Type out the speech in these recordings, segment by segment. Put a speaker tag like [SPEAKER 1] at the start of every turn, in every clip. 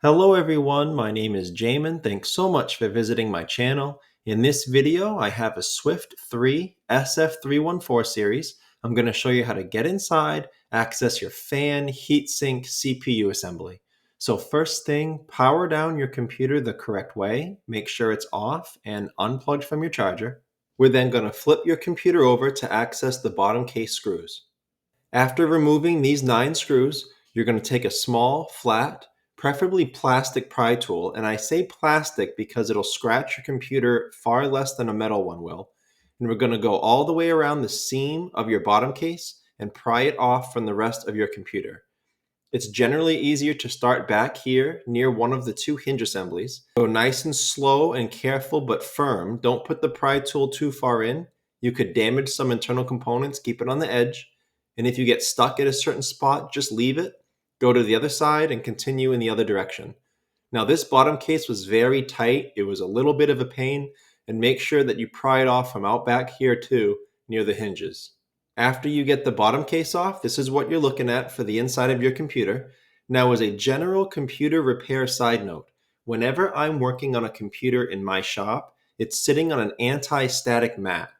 [SPEAKER 1] Hello everyone, my name is Jamin. Thanks so much for visiting my channel. In this video, I have a Swift 3 SF314 series. I'm going to show you how to get inside, access your fan, heatsink, CPU assembly. So first thing, power down your computer the correct way. Make sure it's off and unplugged from your charger. We're then going to flip your computer over to access the bottom case screws. After removing these 9 screws, you're going to take a small, flat, preferably plastic pry tool, and I say plastic because it'll scratch your computer far less than a metal one will. And we're going to go all the way around the seam of your bottom case and pry it off from the rest of your computer. It's generally easier to start back here near one of the 2 hinge assemblies. Go nice and slow and careful but firm. Don't put the pry tool too far in. You could damage some internal components. Keep it on the edge. And if you get stuck at a certain spot, just leave it, go to the other side, and continue in the other direction. Now, this bottom case was very tight. It was a little bit of a pain, and make sure that you pry it off from out back here too, near the hinges. After you get the bottom case off, this is what you're looking at for the inside of your computer. Now, as a general computer repair side note, whenever I'm working on a computer in my shop, it's sitting on an anti-static mat.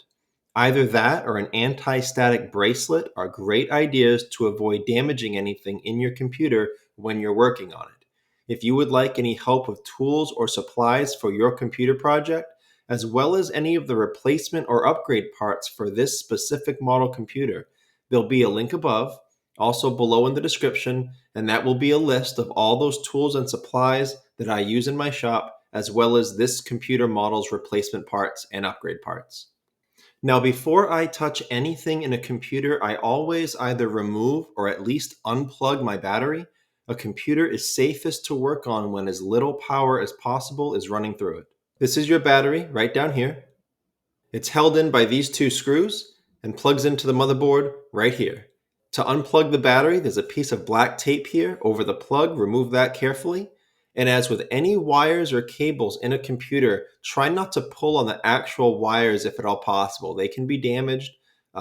[SPEAKER 1] Either that or an anti-static bracelet are great ideas to avoid damaging anything in your computer when you're working on it. If you would like any help with tools or supplies for your computer project, as well as any of the replacement or upgrade parts for this specific model computer, there'll be a link above, also below in the description, and that will be a list of all those tools and supplies that I use in my shop, as well as this computer model's replacement parts and upgrade parts. Now, before I touch anything in a computer, I always either remove or at least unplug my battery. A computer is safest to work on when as little power as possible is running through it. This is your battery right down here. It's held in by these 2 screws and plugs into the motherboard right here. To unplug the battery, there's a piece of black tape here over the plug. Remove that carefully. And as with any wires or cables in a computer, try not to pull on the actual wires if at all possible. They can be damaged.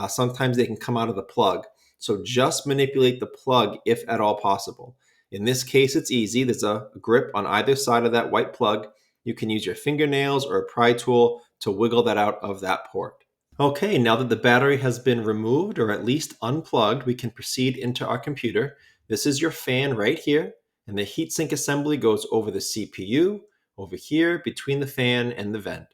[SPEAKER 1] Sometimes they can come out of the plug. So just manipulate the plug if at all possible. In this case, it's easy. There's a grip on either side of that white plug. You can use your fingernails or a pry tool to wiggle that out of that port. Okay, now that the battery has been removed or at least unplugged, we can proceed into our computer. This is your fan right here. And the heatsink assembly goes over the CPU, over here, between the fan and the vent.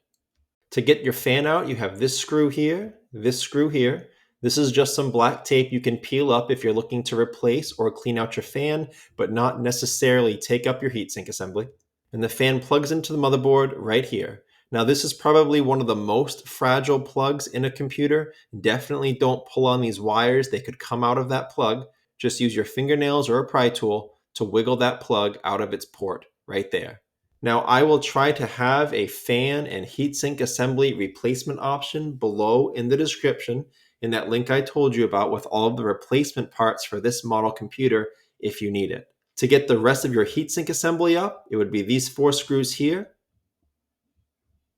[SPEAKER 1] To get your fan out, you have this screw here, this screw here. This is just some black tape you can peel up if you're looking to replace or clean out your fan, but not necessarily take up your heatsink assembly. And the fan plugs into the motherboard right here. Now, this is probably one of the most fragile plugs in a computer. Definitely don't pull on these wires. They could come out of that plug. Just use your fingernails or a pry tool to wiggle that plug out of its port right there. Now, I will try to have a fan and heatsink assembly replacement option below in the description in that link I told you about with all of the replacement parts for this model computer if you need it. To get the rest of your heatsink assembly up, it would be these 4 screws here,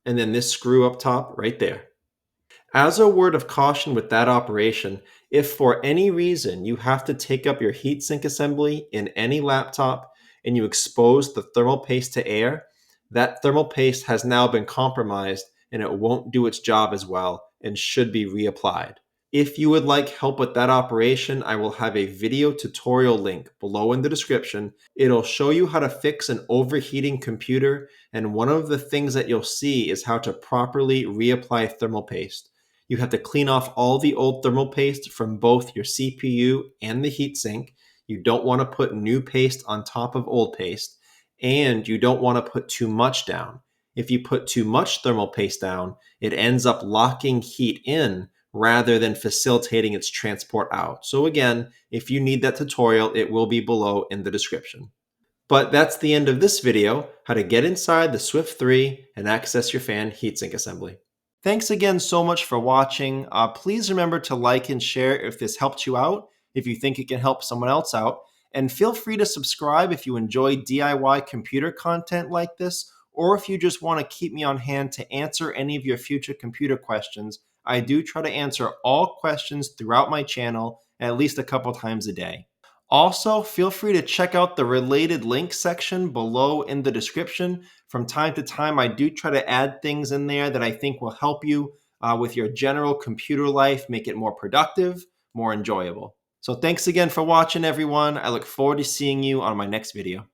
[SPEAKER 1] and then this screw up top right there. As a word of caution with that operation, if for any reason you have to take up your heatsink assembly in any laptop and you expose the thermal paste to air, that thermal paste has now been compromised and it won't do its job as well and should be reapplied. If you would like help with that operation, I will have a video tutorial link below in the description. It'll show you how to fix an overheating computer, and one of the things that you'll see is how to properly reapply thermal paste. You have to clean off all the old thermal paste from both your CPU and the heatsink. You don't want to put new paste on top of old paste, and you don't want to put too much down. If you put too much thermal paste down, it ends up locking heat in rather than facilitating its transport out. So again, if you need that tutorial, it will be below in the description. But that's the end of this video, how to get inside the Swift 3 and access your fan heatsink assembly. Thanks again so much for watching. Please remember to like and share if this helped you out, if you think it can help someone else out. And feel free to subscribe if you enjoy DIY computer content like this, or if you just want to keep me on hand to answer any of your future computer questions. I do try to answer all questions throughout my channel at least a couple times a day. Also, feel free to check out the related link section below in the description. From time to time, I do try to add things in there that I think will help you with your general computer life, make it more productive, more enjoyable. So thanks again for watching, everyone. I look forward to seeing you on my next video.